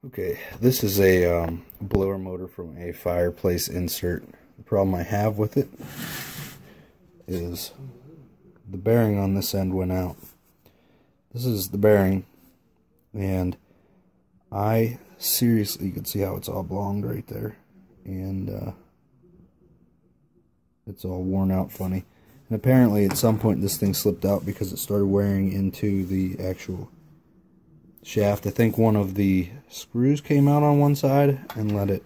Okay, this is a blower motor from a Fireplace insert. The problem I have with it is the bearing on this end went out. This is the bearing, and I seriously, you can see how it's all oblonged right there, and it's all worn out funny. And apparently at some point this thing slipped out because it started wearing into the actual shaft. I think one of the screws came out on one side and let it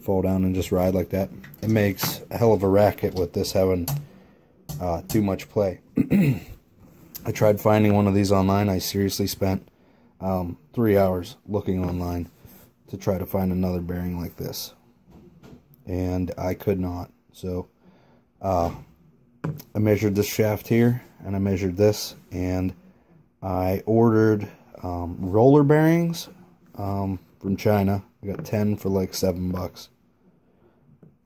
fall down and just ride like that. It makes a hell of a racket with this having too much play. I tried finding one of these online. I seriously spent 3 hours looking online to try to find another bearing like this, and I could not. So I measured this shaft here, and I measured this, and I ordered roller bearings from China. I got 10 for like $7,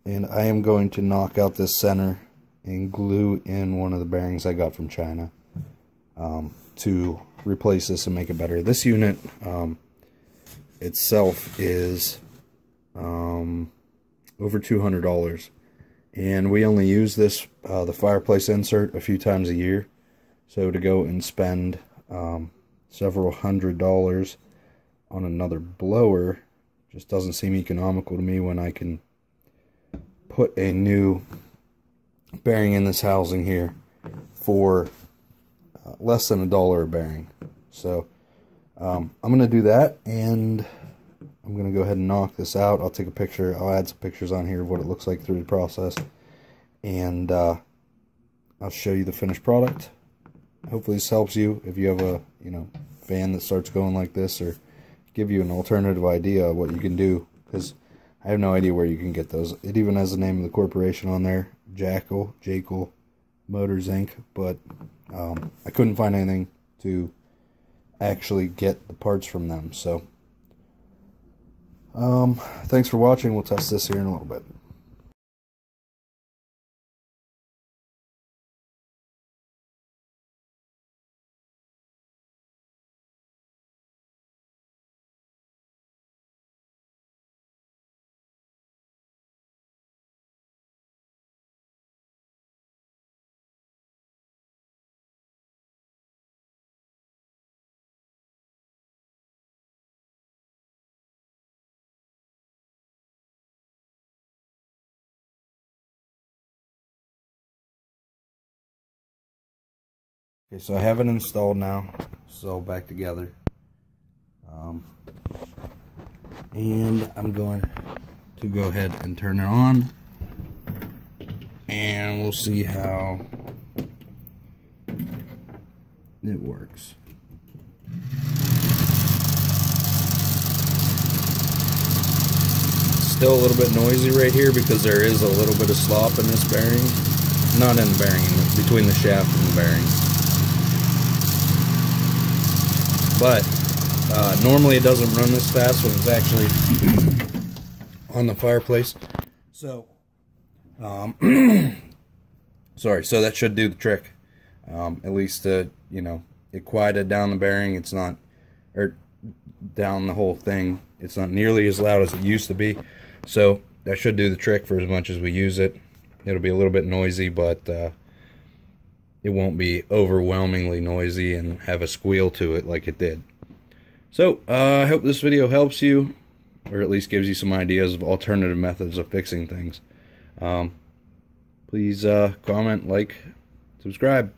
and I am going to knock out this center and glue in one of the bearings I got from China to replace this and make it better. This unit itself is over $200. And we only use this, the Fireplace insert, a few times a year. So to go and spend several $100s on another blower just doesn't seem economical to me when I can put a new bearing in this housing here for less than $1 a bearing. So I'm going to do that, and I'm going to go ahead and knock this out. I'll take a picture. I'll add some pictures on here of what it looks like through the process. And I'll show you the finished product. Hopefully this helps you if you have a fan that starts going like this, or give you an alternative idea of what you can do, because I have no idea where you can get those. It even has the name of the corporation on there, Jackal Motors Inc., but I couldn't find anything to actually get the parts from them. So thanks for watching. We'll test this here in a little bit. Okay, so I have it installed now. It's all back together. And I'm going to go ahead and turn it on, and we'll see how it works. Still a little bit noisy right here because there is a little bit of slop in this bearing. Not in the bearing, between the shaft and the bearing. But normally it doesn't run this fast when it's actually on the Fireplace. So, sorry. So that should do the trick. At least, it quieted down the bearing. It's not, or down the whole thing. It's not nearly as loud as it used to be. So that should do the trick for as much as we use it. It'll be a little bit noisy, but it won't be overwhelmingly noisy and have a squeal to it like it did. So, I hope this video helps you, or at least gives you some ideas of alternative methods of fixing things. Please comment, like, subscribe.